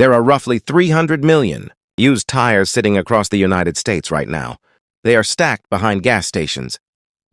There are roughly 300 million used tires sitting across the United States right now. They are stacked behind gas stations,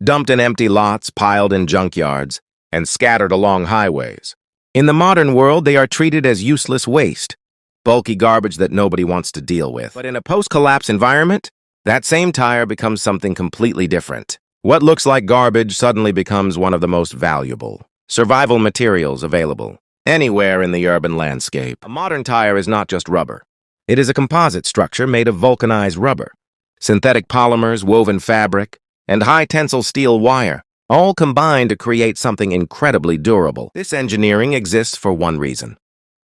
dumped in empty lots, piled in junkyards, and scattered along highways. In the modern world, they are treated as useless waste, bulky garbage that nobody wants to deal with. But in a post-collapse environment, that same tire becomes something completely different. What looks like garbage suddenly becomes one of the most valuable survival materials available anywhere in the urban landscape. A modern tire is not just rubber. It is a composite structure made of vulcanized rubber, synthetic polymers, woven fabric, and high-tensile steel wire, all combined to create something incredibly durable. This engineering exists for one reason: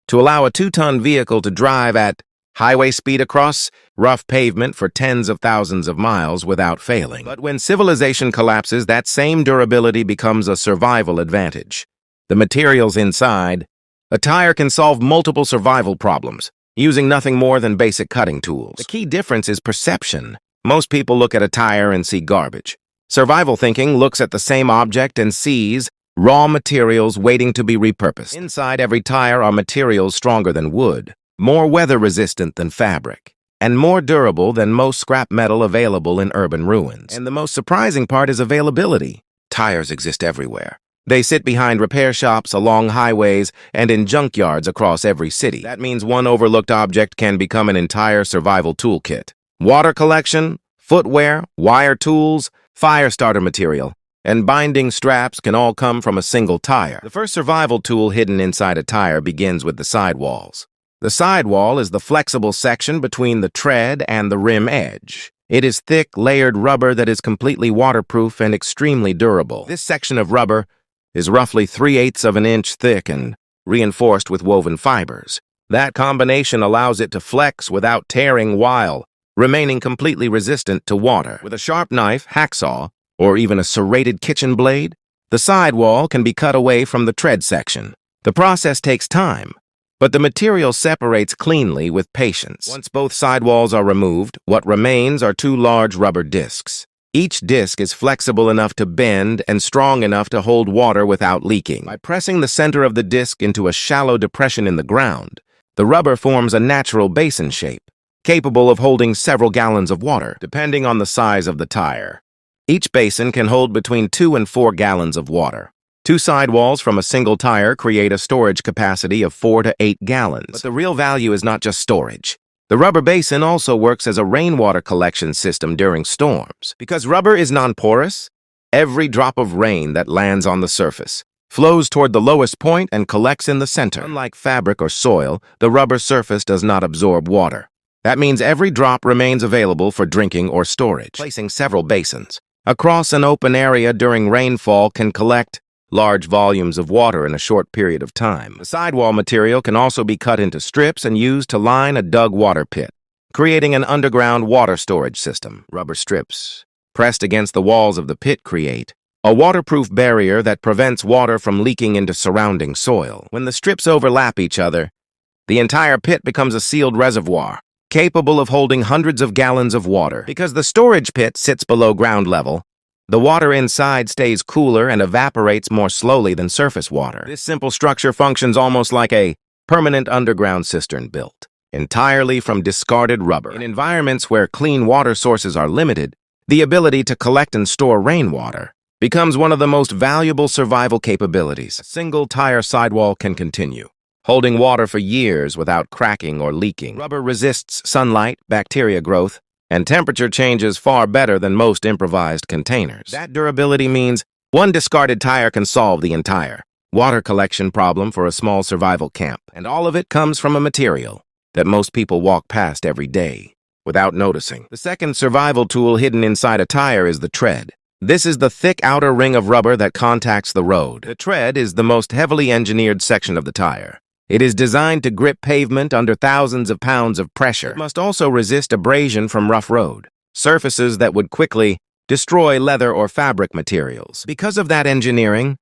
to allow a 2-ton vehicle to drive at highway speed across rough pavement for tens of thousands of miles without failing. But when civilization collapses, that same durability becomes a survival advantage. The materials inside, a tire can solve multiple survival problems, using nothing more than basic cutting tools. The key difference is perception. Most people look at a tire and see garbage. Survival thinking looks at the same object and sees raw materials waiting to be repurposed. Inside every tire are materials stronger than wood, more weather-resistant than fabric, and more durable than most scrap metal available in urban ruins. And the most surprising part is availability. Tires exist everywhere. They sit behind repair shops, along highways, and in junkyards across every city. That means one overlooked object can become an entire survival toolkit. Water collection, footwear, wire tools, fire starter material, and binding straps can all come from a single tire. The first survival tool hidden inside a tire begins with the sidewalls. The sidewall is the flexible section between the tread and the rim edge. It is thick, layered rubber that is completely waterproof and extremely durable. This section of rubber is roughly 3/8 of an inch thick and reinforced with woven fibers. That combination allows it to flex without tearing while remaining completely resistant to water. With a sharp knife, hacksaw, or even a serrated kitchen blade, the sidewall can be cut away from the tread section. The process takes time, but the material separates cleanly with patience. Once both sidewalls are removed, what remains are 2 large rubber discs. Each disc is flexible enough to bend and strong enough to hold water without leaking. By pressing the center of the disc into a shallow depression in the ground, the rubber forms a natural basin shape, capable of holding several gallons of water, depending on the size of the tire. Each basin can hold between 2 and 4 gallons of water. 2 sidewalls from a single tire create a storage capacity of 4 to 8 gallons. But the real value is not just storage. The rubber basin also works as a rainwater collection system during storms. Because rubber is non-porous, every drop of rain that lands on the surface flows toward the lowest point and collects in the center. Unlike fabric or soil, the rubber surface does not absorb water. That means every drop remains available for drinking or storage. Placing several basins across an open area during rainfall can collect large volumes of water in a short period of time. The sidewall material can also be cut into strips and used to line a dug water pit, creating an underground water storage system. Rubber strips pressed against the walls of the pit create a waterproof barrier that prevents water from leaking into surrounding soil. When the strips overlap each other, the entire pit becomes a sealed reservoir, capable of holding hundreds of gallons of water. Because the storage pit sits below ground level, the water inside stays cooler and evaporates more slowly than surface water. This simple structure functions almost like a permanent underground cistern built entirely from discarded rubber. In environments where clean water sources are limited, the ability to collect and store rainwater becomes one of the most valuable survival capabilities. A single tire sidewall can continue holding water for years without cracking or leaking. Rubber resists sunlight, bacteria growth, and temperature changes far better than most improvised containers. That durability means one discarded tire can solve the entire water collection problem for a small survival camp. And all of it comes from a material that most people walk past every day without noticing. The second survival tool hidden inside a tire is the tread. This is the thick outer ring of rubber that contacts the road. The tread is the most heavily engineered section of the tire. It is designed to grip pavement under thousands of pounds of pressure. It must also resist abrasion from rough road surfaces that would quickly destroy leather or fabric materials. Because of that engineering,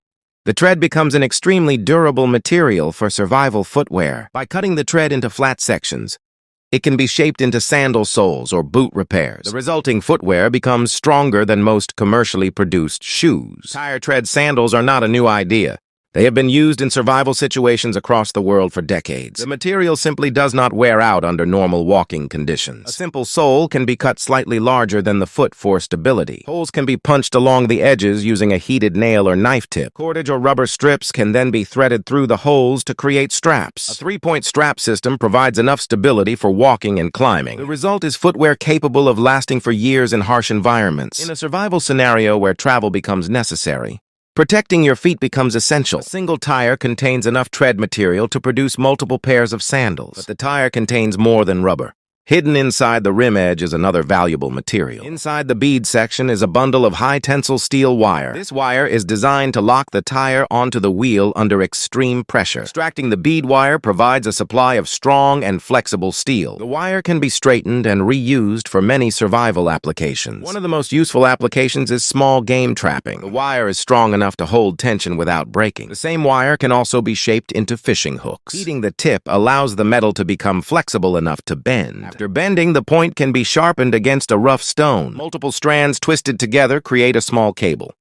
the tread becomes an extremely durable material for survival footwear. By cutting the tread into flat sections, it can be shaped into sandal soles or boot repairs. The resulting footwear becomes stronger than most commercially produced shoes. Tire tread sandals are not a new idea. They have been used in survival situations across the world for decades. The material simply does not wear out under normal walking conditions. A simple sole can be cut slightly larger than the foot for stability. Holes can be punched along the edges using a heated nail or knife tip. Cordage or rubber strips can then be threaded through the holes to create straps. A three-point strap system provides enough stability for walking and climbing. The result is footwear capable of lasting for years in harsh environments. In a survival scenario where travel becomes necessary, protecting your feet becomes essential. A single tire contains enough tread material to produce multiple pairs of sandals, but the tire contains more than rubber. Hidden inside the rim edge is another valuable material. Inside the bead section is a bundle of high-tensile steel wire. This wire is designed to lock the tire onto the wheel under extreme pressure. Extracting the bead wire provides a supply of strong and flexible steel. The wire can be straightened and reused for many survival applications. One of the most useful applications is small game trapping. The wire is strong enough to hold tension without breaking. The same wire can also be shaped into fishing hooks. Heating the tip allows the metal to become flexible enough to bend. After bending, the point can be sharpened against a rough stone. Multiple strands twisted together create a small cable.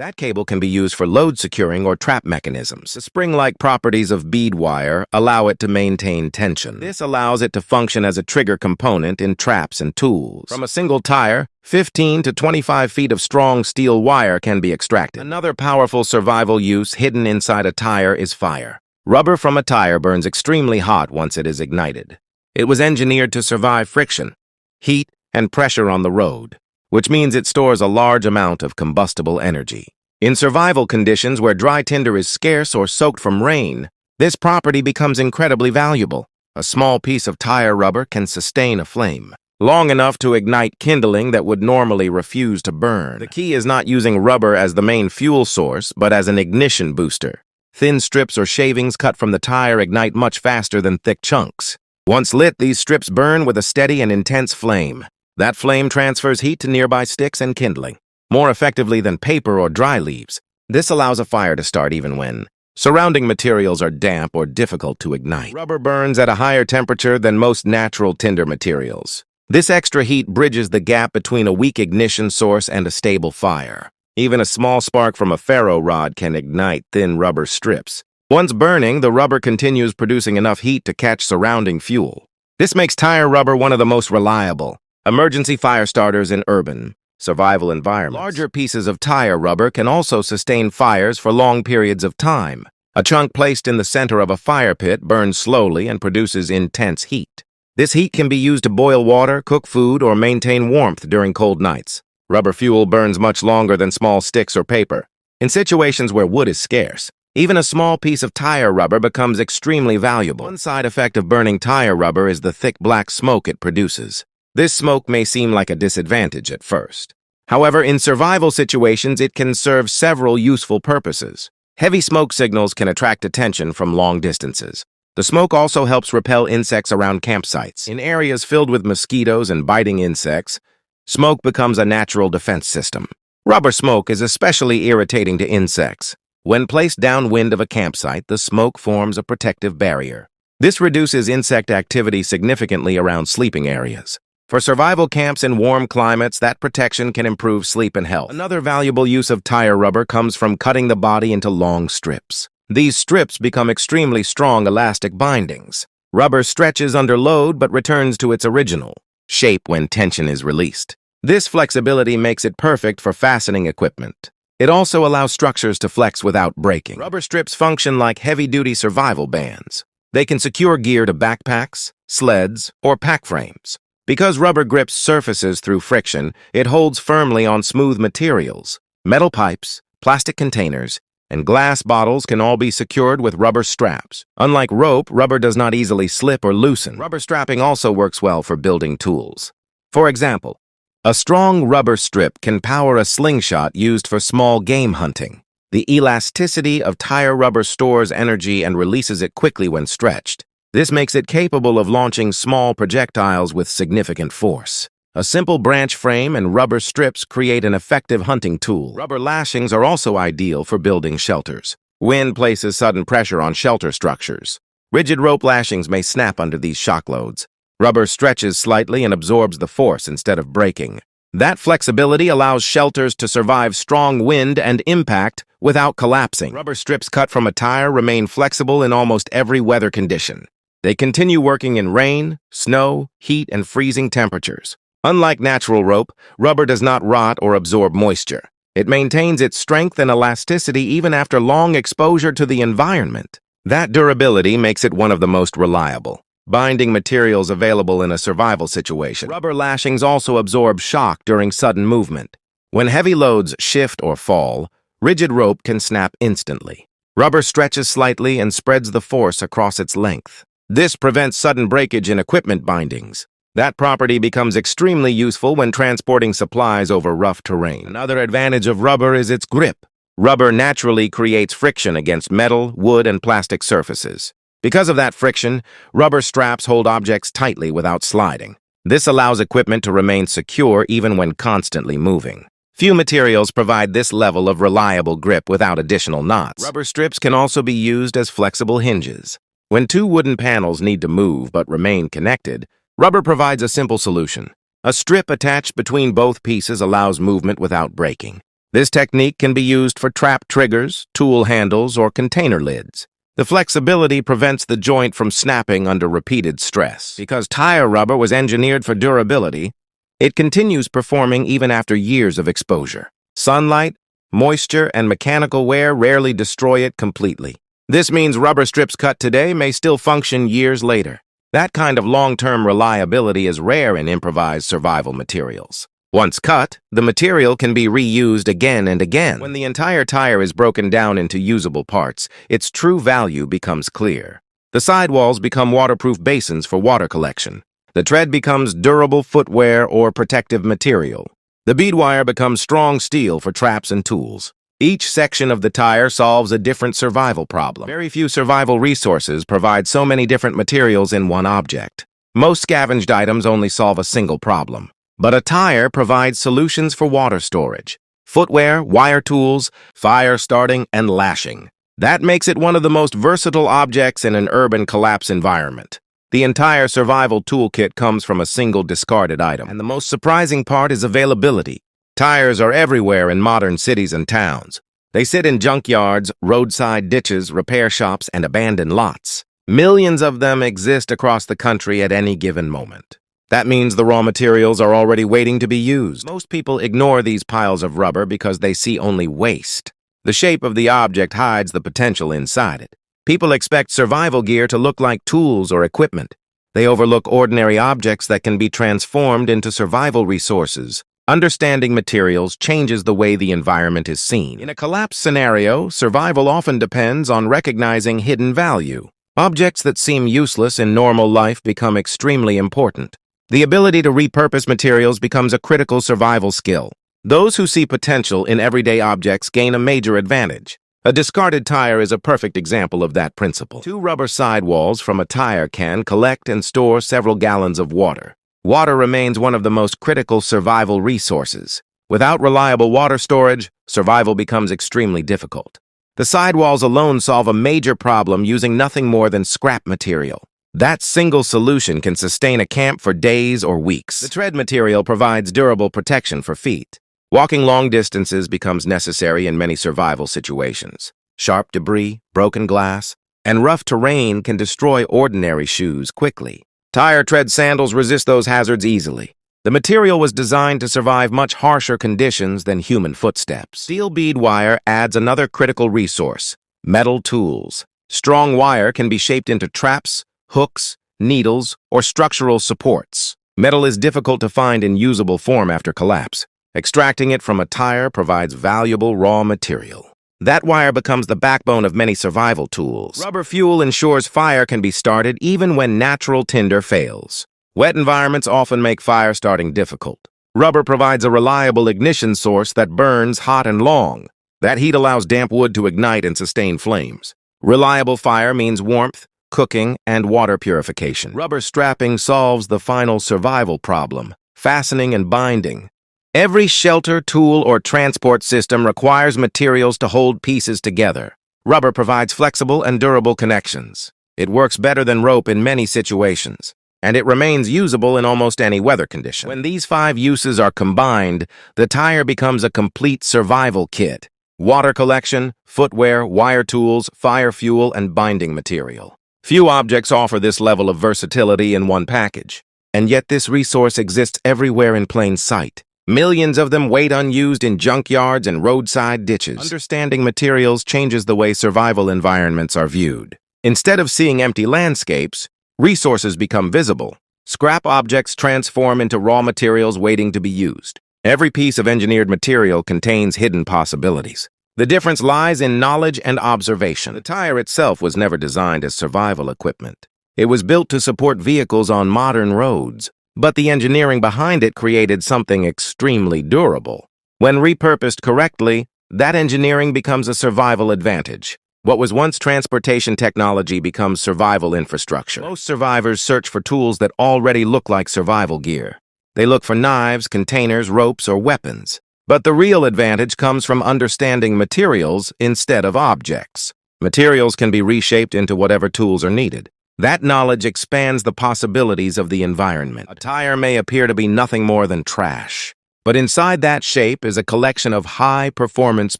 That cable can be used for load securing or trap mechanisms. The spring-like properties of bead wire allow it to maintain tension. This allows it to function as a trigger component in traps and tools. From a single tire, 15 to 25 feet of strong steel wire can be extracted. Another powerful survival use hidden inside a tire is fire. Rubber from a tire burns extremely hot once it is ignited. It was engineered to survive friction, heat, and pressure on the road, which means it stores a large amount of combustible energy. In survival conditions where dry tinder is scarce or soaked from rain, this property becomes incredibly valuable. A small piece of tire rubber can sustain a flame long enough to ignite kindling that would normally refuse to burn. The key is not using rubber as the main fuel source, but as an ignition booster. Thin strips or shavings cut from the tire ignite much faster than thick chunks. Once lit, these strips burn with a steady and intense flame. That flame transfers heat to nearby sticks and kindling, more effectively than paper or dry leaves. This allows a fire to start even when surrounding materials are damp or difficult to ignite. Rubber burns at a higher temperature than most natural tinder materials. This extra heat bridges the gap between a weak ignition source and a stable fire. Even a small spark from a ferro rod can ignite thin rubber strips. Once burning, the rubber continues producing enough heat to catch surrounding fuel. This makes tire rubber one of the most reliable emergency fire starters in urban survival environments. Larger pieces of tire rubber can also sustain fires for long periods of time. A chunk placed in the center of a fire pit burns slowly and produces intense heat. This heat can be used to boil water, cook food, or maintain warmth during cold nights. Rubber fuel burns much longer than small sticks or paper. In situations where wood is scarce, even a small piece of tire rubber becomes extremely valuable. One side effect of burning tire rubber is the thick black smoke it produces. This smoke may seem like a disadvantage at first. However, in survival situations, it can serve several useful purposes. Heavy smoke signals can attract attention from long distances. The smoke also helps repel insects around campsites. In areas filled with mosquitoes and biting insects, smoke becomes a natural defense system. Rubber smoke is especially irritating to insects. When placed downwind of a campsite, the smoke forms a protective barrier. This reduces insect activity significantly around sleeping areas. For survival camps in warm climates, that protection can improve sleep and health. Another valuable use of tire rubber comes from cutting the body into long strips. These strips become extremely strong elastic bindings. Rubber stretches under load but returns to its original shape when tension is released. This flexibility makes it perfect for fastening equipment. It also allows structures to flex without breaking. Rubber strips function like heavy-duty survival bands. They can secure gear to backpacks, sleds, or pack frames. Because rubber grips surfaces through friction, it holds firmly on smooth materials. Metal pipes, plastic containers, and glass bottles can all be secured with rubber straps. Unlike rope, rubber does not easily slip or loosen. Rubber strapping also works well for building tools. For example, a strong rubber strip can power a slingshot used for small game hunting. The elasticity of tire rubber stores energy and releases it quickly when stretched. This makes it capable of launching small projectiles with significant force. A simple branch frame and rubber strips create an effective hunting tool. Rubber lashings are also ideal for building shelters. Wind places sudden pressure on shelter structures. Rigid rope lashings may snap under these shock loads. Rubber stretches slightly and absorbs the force instead of breaking. That flexibility allows shelters to survive strong wind and impact without collapsing. Rubber strips cut from a tire remain flexible in almost every weather condition. They continue working in rain, snow, heat, and freezing temperatures. Unlike natural rope, rubber does not rot or absorb moisture. It maintains its strength and elasticity even after long exposure to the environment. That durability makes it one of the most reliable binding materials available in a survival situation. Rubber lashings also absorb shock during sudden movement. When heavy loads shift or fall, rigid rope can snap instantly. Rubber stretches slightly and spreads the force across its length. This prevents sudden breakage in equipment bindings. That property becomes extremely useful when transporting supplies over rough terrain. Another advantage of rubber is its grip. Rubber naturally creates friction against metal, wood, and plastic surfaces. Because of that friction, rubber straps hold objects tightly without sliding. This allows equipment to remain secure even when constantly moving. Few materials provide this level of reliable grip without additional knots. Rubber strips can also be used as flexible hinges. When two wooden panels need to move but remain connected, rubber provides a simple solution. A strip attached between both pieces allows movement without breaking. This technique can be used for trap triggers, tool handles, or container lids. The flexibility prevents the joint from snapping under repeated stress. Because tire rubber was engineered for durability, it continues performing even after years of exposure. Sunlight, moisture, and mechanical wear rarely destroy it completely. This means rubber strips cut today may still function years later. That kind of long-term reliability is rare in improvised survival materials. Once cut, the material can be reused again and again. When the entire tire is broken down into usable parts, its true value becomes clear. The sidewalls become waterproof basins for water collection. The tread becomes durable footwear or protective material. The bead wire becomes strong steel for traps and tools. Each section of the tire solves a different survival problem. Very few survival resources provide so many different materials in one object. Most scavenged items only solve a single problem. But a tire provides solutions for water storage, footwear, wire tools, fire starting, and lashing. That makes it one of the most versatile objects in an urban collapse environment. The entire survival toolkit comes from a single discarded item. And the most surprising part is availability. Tires are everywhere in modern cities and towns. They sit in junkyards, roadside ditches, repair shops, and abandoned lots. Millions of them exist across the country at any given moment. That means the raw materials are already waiting to be used. Most people ignore these piles of rubber because they see only waste. The shape of the object hides the potential inside it. People expect survival gear to look like tools or equipment. They overlook ordinary objects that can be transformed into survival resources. Understanding materials changes the way the environment is seen. In a collapse scenario, survival often depends on recognizing hidden value. Objects that seem useless in normal life become extremely important. The ability to repurpose materials becomes a critical survival skill. Those who see potential in everyday objects gain a major advantage. A discarded tire is a perfect example of that principle. Two rubber sidewalls from a tire can collect and store several gallons of water. Water remains one of the most critical survival resources. Without reliable water storage, survival becomes extremely difficult. The sidewalls alone solve a major problem using nothing more than scrap material. That single solution can sustain a camp for days or weeks. The tread material provides durable protection for feet. Walking long distances becomes necessary in many survival situations. Sharp debris, broken glass, and rough terrain can destroy ordinary shoes quickly. Tire tread sandals resist those hazards easily. The material was designed to survive much harsher conditions than human footsteps. Steel bead wire adds another critical resource: metal tools. Strong wire can be shaped into traps, hooks, needles, or structural supports. Metal is difficult to find in usable form after collapse. Extracting it from a tire provides valuable raw material. That wire becomes the backbone of many survival tools. Rubber fuel ensures fire can be started even when natural tinder fails. Wet environments often make fire starting difficult. Rubber provides a reliable ignition source that burns hot and long. That heat allows damp wood to ignite and sustain flames. Reliable fire means warmth, cooking, and water purification. Rubber strapping solves the final survival problem: fastening, and binding. Every shelter, tool, or transport system requires materials to hold pieces together. Rubber provides flexible and durable connections. It works better than rope in many situations, and it remains usable in almost any weather condition. When these 5 uses are combined, the tire becomes a complete survival kit. Water collection, footwear, wire tools, fire fuel, and binding material. Few objects offer this level of versatility in one package, and yet this resource exists everywhere in plain sight. Millions of them wait unused in junkyards and roadside ditches. Understanding materials changes the way survival environments are viewed. Instead of seeing empty landscapes, resources become visible. Scrap objects transform into raw materials waiting to be used. Every piece of engineered material contains hidden possibilities. The difference lies in knowledge and observation. The tire itself was never designed as survival equipment. It was built to support vehicles on modern roads, but the engineering behind it created something extremely durable. When repurposed correctly, that engineering becomes a survival advantage. What was once transportation technology becomes survival infrastructure. Most survivors search for tools that already look like survival gear. They look for knives, containers, ropes, or weapons. But the real advantage comes from understanding materials instead of objects. Materials can be reshaped into whatever tools are needed. That knowledge expands the possibilities of the environment. A tire may appear to be nothing more than trash, but inside that shape is a collection of high-performance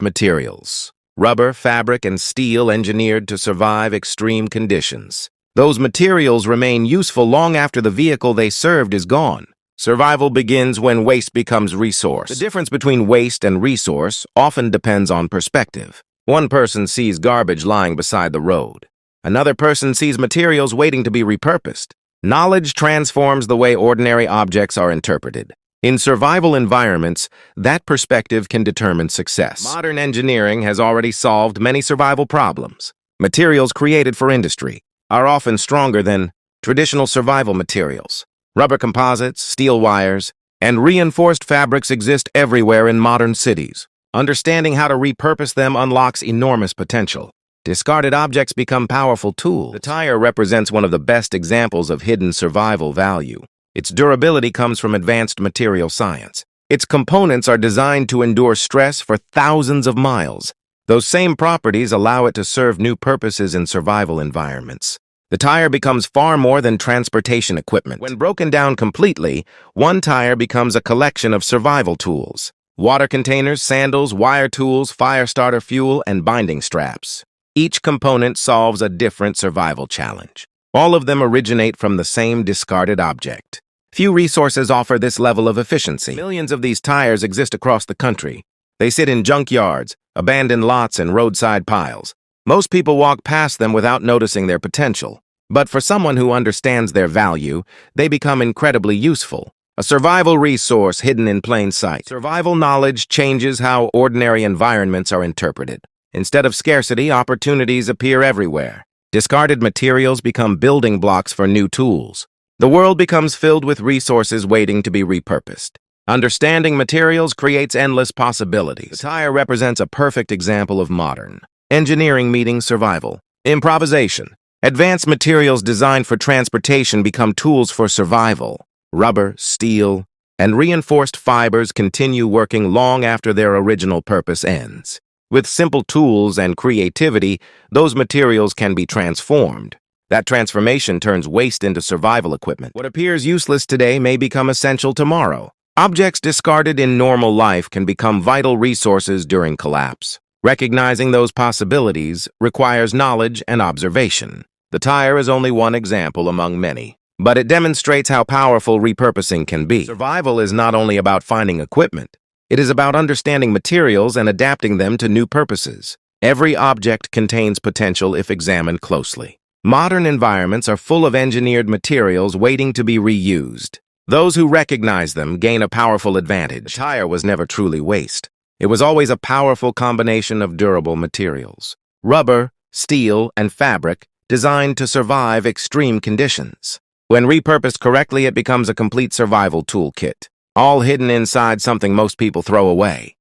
materials. Rubber, fabric, and steel engineered to survive extreme conditions. Those materials remain useful long after the vehicle they served is gone. Survival begins when waste becomes resource. The difference between waste and resource often depends on perspective. One person sees garbage lying beside the road. Another person sees materials waiting to be repurposed. Knowledge transforms the way ordinary objects are interpreted. In survival environments, that perspective can determine success. Modern engineering has already solved many survival problems. Materials created for industry are often stronger than traditional survival materials. Rubber composites, steel wires, and reinforced fabrics exist everywhere in modern cities. Understanding how to repurpose them unlocks enormous potential. Discarded objects become powerful tools. The tire represents one of the best examples of hidden survival value. Its durability comes from advanced material science. Its components are designed to endure stress for thousands of miles. Those same properties allow it to serve new purposes in survival environments. The tire becomes far more than transportation equipment. When broken down completely, one tire becomes a collection of survival tools. Water containers, sandals, wire tools, fire starter fuel, and binding straps. Each component solves a different survival challenge. All of them originate from the same discarded object. Few resources offer this level of efficiency. Millions of these tires exist across the country. They sit in junkyards, abandoned lots, and roadside piles. Most people walk past them without noticing their potential. But for someone who understands their value, they become incredibly useful. A survival resource hidden in plain sight. Survival knowledge changes how ordinary environments are interpreted. Instead of scarcity, opportunities appear everywhere. Discarded materials become building blocks for new tools. The world becomes filled with resources waiting to be repurposed. Understanding materials creates endless possibilities. The tire represents a perfect example of modern engineering meeting survival. Improvisation. Advanced materials designed for transportation become tools for survival. Rubber, steel, and reinforced fibers continue working long after their original purpose ends. With simple tools and creativity, those materials can be transformed. That transformation turns waste into survival equipment. What appears useless today may become essential tomorrow. Objects discarded in normal life can become vital resources during collapse. Recognizing those possibilities requires knowledge and observation. The tire is only one example among many, but it demonstrates how powerful repurposing can be. Survival is not only about finding equipment. It is about understanding materials and adapting them to new purposes. Every object contains potential if examined closely. Modern environments are full of engineered materials waiting to be reused. Those who recognize them gain a powerful advantage. The tire was never truly waste. It was always a powerful combination of durable materials. Rubber, steel, and fabric designed to survive extreme conditions. When repurposed correctly, it becomes a complete survival toolkit, all hidden inside something most people throw away.